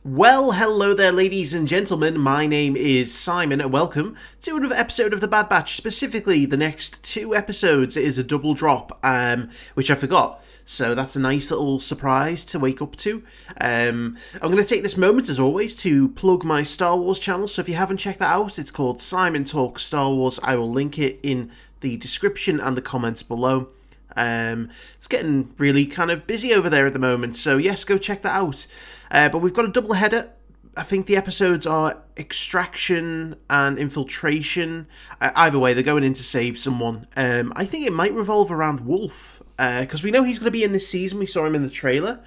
Well, hello there, ladies and gentlemen. My name is Simon, and welcome to another episode of The Bad Batch. Specifically, the next 2 episodes is a double drop, which I forgot. So that's a nice little surprise to wake up to. I'm going to take this moment, as always, to plug my Star Wars channel. So if you haven't checked that out, it's called Simon Talks Star Wars. I will link it in the description and the comments below. It's getting really kind of busy over there at the moment, so yes, go check that out. But we've got a double header. I think the episodes are Extraction and Infiltration. Either way, they're going in to save someone. I think it might revolve around Wolf, because we know he's going to be in this season. We saw him in the trailer.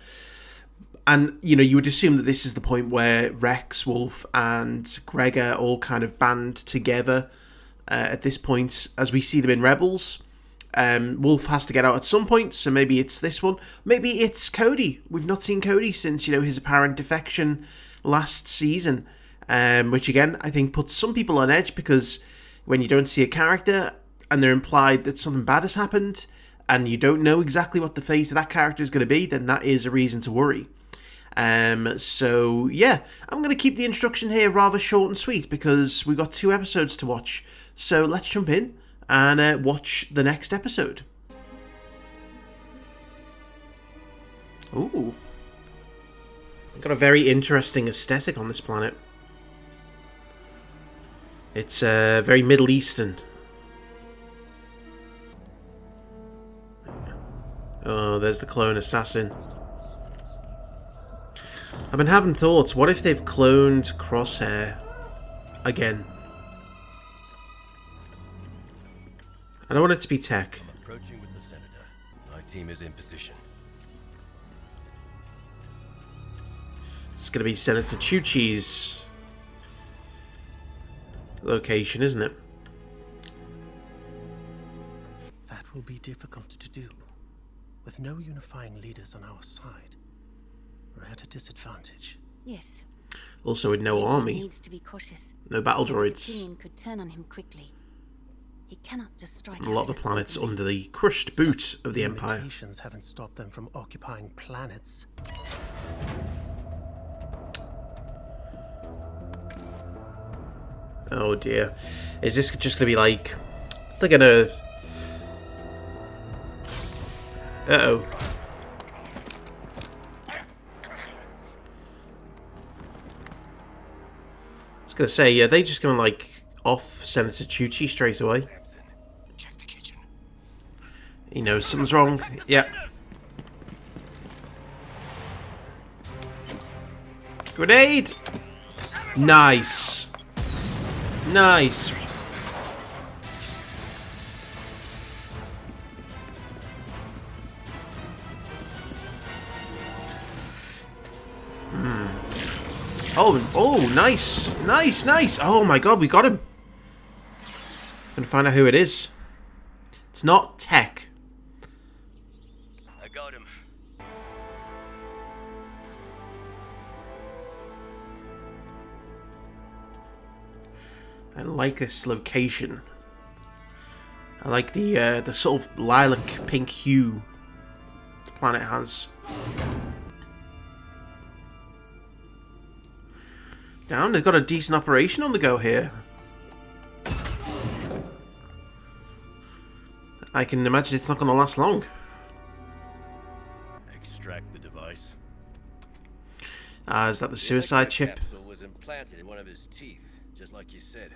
And, you know, you would assume that this is the point where Rex, Wolf, and Gregor all kind of band together at this point, as we see them in Rebels. Wolf has to get out at some point, so maybe it's this one. Maybe it's Cody. We've not seen Cody since, you know, his apparent defection last season, which again, I think puts some people on edge, because when you don't see a character and they're implied that something bad has happened and you don't know exactly what the fate of that character is going to be, then that is a reason to worry. So yeah, I'm going to keep the introduction here rather short and sweet, because we've got 2 episodes to watch. So let's jump in and watch the next episode. Ooh. Got a very interesting aesthetic on this planet. It's very Middle Eastern. Oh, there's the clone assassin. I've been having thoughts, what if they've cloned Crosshair again? I don't want it to be Tech. I'm approaching with the Senator. My team is in position. It's going to be Senator Chuchi's location, isn't it? That will be difficult to do. With no unifying leaders on our side, we're at a disadvantage. Yes. Also with no army. Needs to be cautious. No battle droids. Opinion could turn on him quickly. He cannot just strike. A lot of the planets under the crushed boot of the Empire. Limitations haven't stopped them from occupying planets. Oh dear. Is this just going to be like... They're going to... Uh-oh. I was going to say, are they just going to like off Senator Chuchi straight away? He knows something's wrong. Yeah. Grenade! Nice. Nice. Oh, nice. Nice, nice. Oh my god, we got him. Gonna find out who it is. It's not Tech. I got him. I like this location. I like the sort of lilac pink hue the planet has. Damn, they've got a decent operation on the go here. I can imagine it's not going to last long. Extract the device. Is that the suicide chip? Capsule was implanted in one of his teeth, just like you said.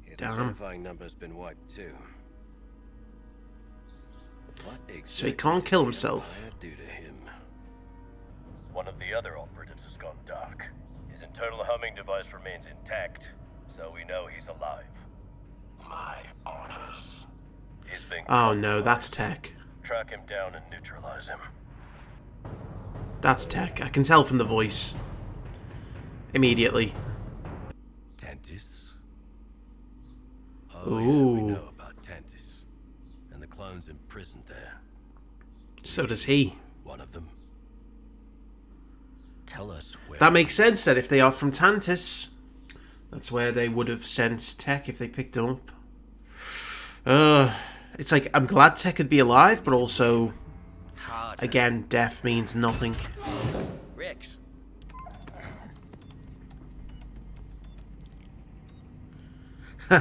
His Damn. identifying number's been wiped too. What So he can't kill himself. exactly did the Empire do to him? One of the other operatives has gone dark. His internal homing device remains intact, so we know he's alive. My orders. He's been Oh no, that's Tech. Track him down and neutralize him. That's Tech. I can tell from the voice. Immediately. Tantis? Oh, yeah, Ooh. we know about Tantis. And the clones imprisoned there. So does he. One of them. Tell us where. That makes sense then, if they are from Tantis. That's where they would have sent Tech if they picked him up. It's like, I'm glad Tech could be alive, but also, again, death means nothing. Rex.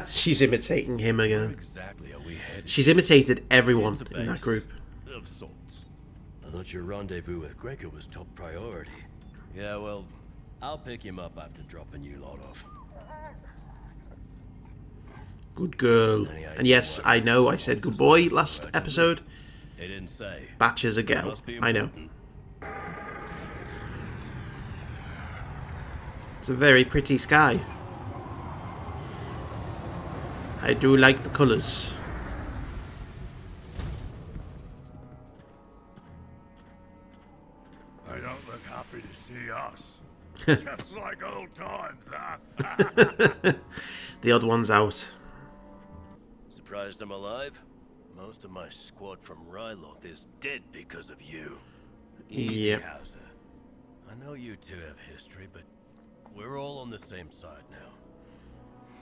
She's imitating him Where again. exactly are we headed? She's imitated everyone It's a in that base group. of sorts. I thought your rendezvous with Gregor was top priority. Yeah, well, I'll pick him up after dropping you lot off. Good girl. And yes, I know I said good boy last episode. They didn't say. Batch is a girl. Must be I know. important. It's a very pretty sky. I do like the colours. They don't look happy to see us. Just like old times, huh? The odd one's out. Surprised I'm alive? Most of my squad from Ryloth is dead because of you. Yep. Hauser. I know you two have history, but we're all on the same side now.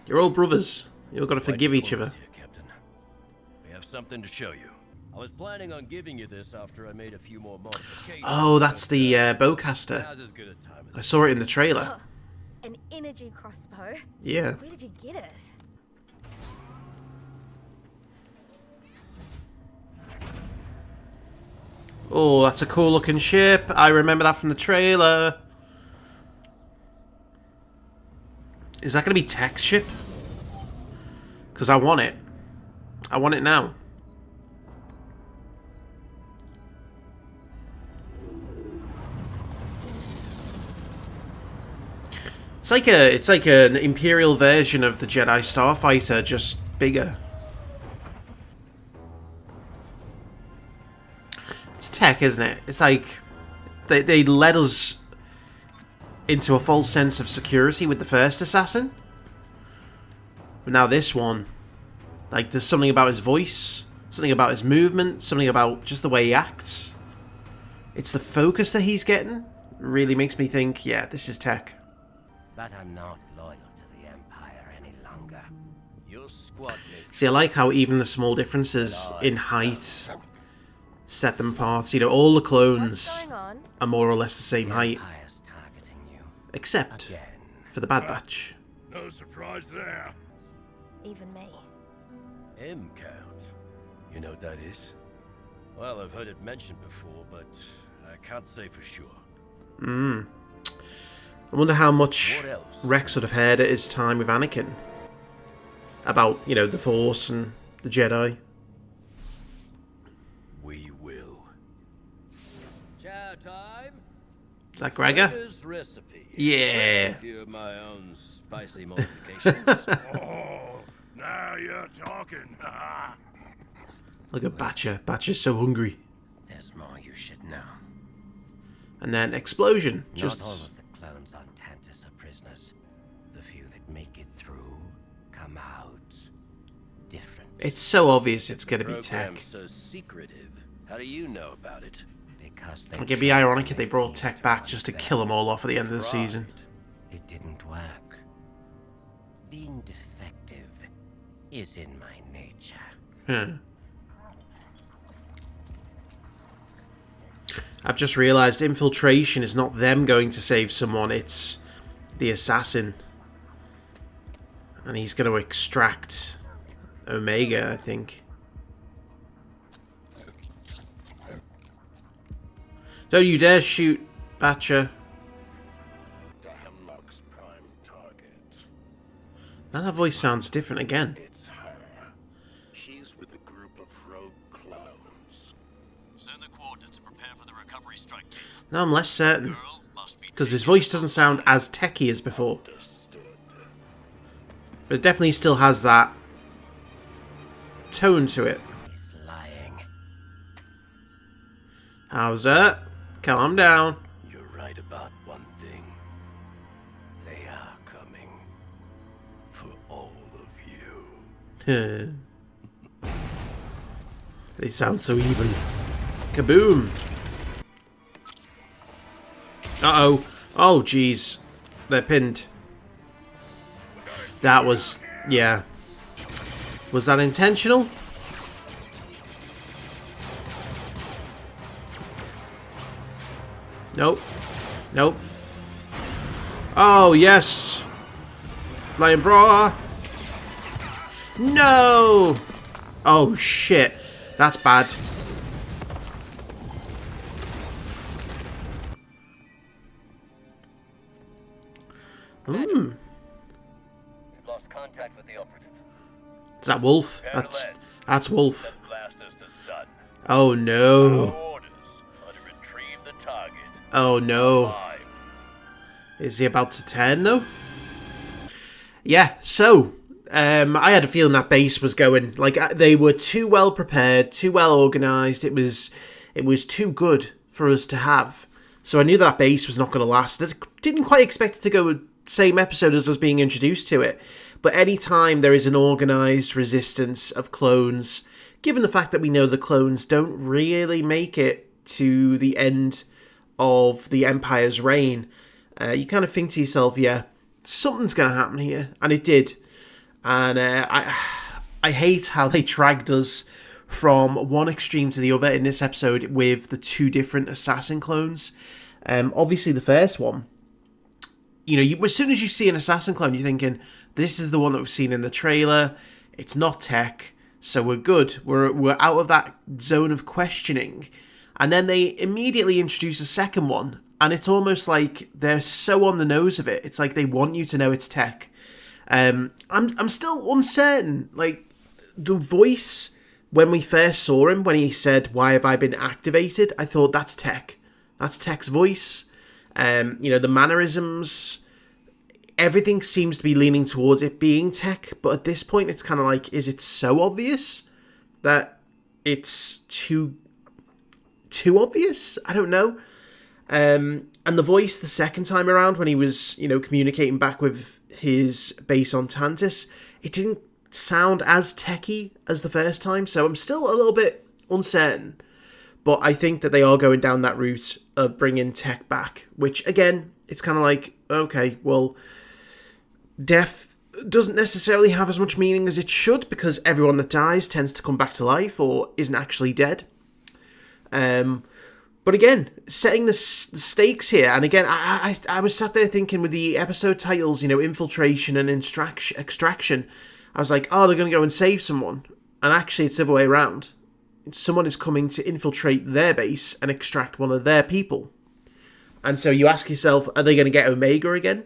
You're all brothers. You've got to forgive each other. Here, Captain. We have something to show you. I was planning on giving you this after I made a few more modifications. Oh, that's the bowcaster. Now's as good a time as I saw it in the trailer. Oh, an energy crossbow? Yeah. Where did you get it? Oh, that's a cool looking ship. I remember that from the trailer. Is that going to be Tech's ship? Because I want it. I want it now. It's like an Imperial version of the Jedi Starfighter, just bigger. It's Tech, isn't it? It's like they led us into a false sense of security with the first assassin. But now this one, like, there's something about his voice, something about his movement, something about just the way he acts. It's the focus that he's getting. Really makes me think, yeah, this is Tech. But I'm not loyal to the Empire any longer. your squad makes See, I like how even the small differences in height set them apart. You know, all the clones What's going on? are more or less the same height, Empire's targeting you except again. for the Bad Batch. No surprise there. Even me. M count. You know what that is? Well, I've heard it mentioned before, but I can't say for sure. I wonder how much What else? Rex would have heard at his time with Anakin about, you know, the Force and the Jedi. We will. Chow time. Is that Gregor? Gregor's recipe. Yeah. A few of my own spicy modifications. Oh, now you're talking. Look at Batcher. Batcher's so hungry. There's more you should know. And then explosion. Not Just all of the clones on Tantus are prisoners. The few that make it through come out different. it's so obvious it's gonna be Tech. Program's so secretive. How do you know about it? Because they Like, it'd be ironic if they brought Tech back just to kill them all off at the end of the season. It didn't work. Being defective is in my nature. Huh. I've just realised Infiltration is not them going to save someone, it's the assassin. And he's going to extract Omega, I think. Don't you dare shoot, Batcher. Hemlock's prime target. Now that voice sounds different again. It's her. She's with a group of rogue clones. Send the coordinates to prepare for the recovery strike team. Now I'm less certain. Girl must be Because his voice doesn't sound as techy as before. Understood. But it definitely still has that tone to it. He's lying. How's that? Calm down. You're right about one thing. They are coming for all of you. They sound so evil. Kaboom! Uh-oh. Oh, jeez. They're pinned. That was... yeah. Was that intentional? Nope. Nope. Oh, yes! Flying bra! No! Oh, shit. That's bad. We've lost contact with the operative. Is that Wolf? Prepare to That's Wolf. Set blasters to stun. Oh, Our no. orders are to retrieve the target Oh, no. alive. Is he about to turn, though? Yeah, so... I had a feeling that base was going... Like, they were too well prepared, too well organised. It was too good for us to have. So I knew that base was not going to last. I didn't quite expect it to go same episode as us being introduced to it. But anytime there is an organised resistance of clones, given the fact that we know the clones don't really make it to the end of the Empire's reign, you kind of think to yourself, yeah, something's going to happen here. And it did. And I hate how they dragged us from one extreme to the other in this episode with the two different assassin clones. Obviously, the first one, as soon as you see an assassin clone, you're thinking, this is the one that we've seen in the trailer. It's not tech, so we're good. We're out of that zone of questioning. And then they immediately introduce a second one, and it's almost like they're so on the nose of it. It's like they want you to know it's tech. I'm still uncertain. Like, the voice, when we first saw him, when he said, "Why have I been activated?" I thought, that's tech. That's tech's voice. The mannerisms, everything seems to be leaning towards it being tech, but at this point it's kind of like, is it so obvious that it's too obvious? I don't know. And the voice the second time around, when he was, communicating back with his base on Tantis, it didn't sound as techy as the first time, so I'm still a little bit uncertain. But I think that they are going down that route of bringing tech back, which, again, it's kind of like, okay, well, death doesn't necessarily have as much meaning as it should, because everyone that dies tends to come back to life or isn't actually dead. But again, setting the stakes here, and again, I was sat there thinking with the episode titles, Infiltration and Extraction, I was like, oh, they're going to go and save someone. And actually, it's the other way around. Someone is coming to infiltrate their base and extract one of their people. And so you ask yourself, are they going to get Omega again?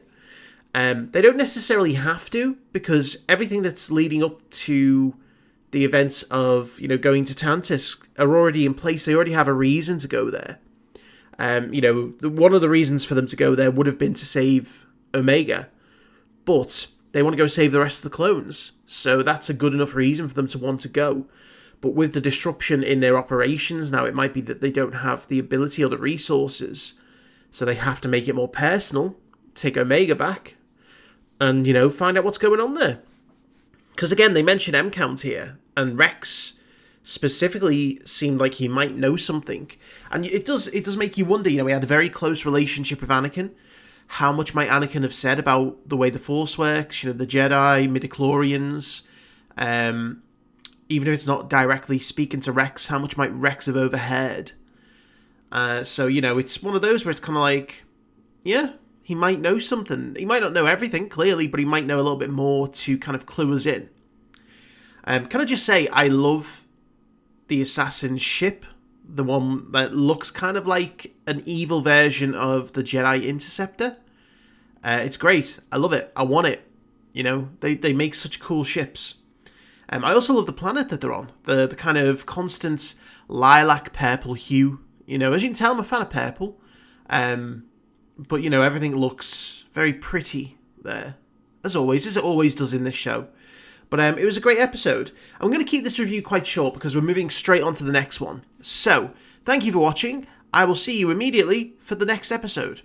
They don't necessarily have to, because everything that's leading up to the events of, going to Tantis are already in place. They already have a reason to go there. One of the reasons for them to go there would have been to save Omega. But they want to go save the rest of the clones. So that's a good enough reason for them to want to go. But with the disruption in their operations now, it might be that they don't have the ability or the resources. So they have to make it more personal, take Omega back, and, find out what's going on there. Because, again, they mentioned M-Count here, and Rex specifically seemed like he might know something. And it does make you wonder, we had a very close relationship with Anakin. How much might Anakin have said about the way the Force works, the Jedi, midichlorians, even if it's not directly speaking to Rex, how much might Rex have overheard? So, it's one of those where it's kind of like, yeah, he might know something. He might not know everything, clearly, but he might know a little bit more to kind of clue us in. Can I just say, I love the assassin ship, the one that looks kind of like an evil version of the Jedi Interceptor. It's great. I love it. I want it. They make such cool ships. I also love the planet that they're on. The kind of constant lilac purple hue. As you can tell, I'm a fan of purple. But, everything looks very pretty there. As always, as it always does in this show. But it was a great episode. I'm going to keep this review quite short because we're moving straight on to the next one. So, thank you for watching. I will see you immediately for the next episode.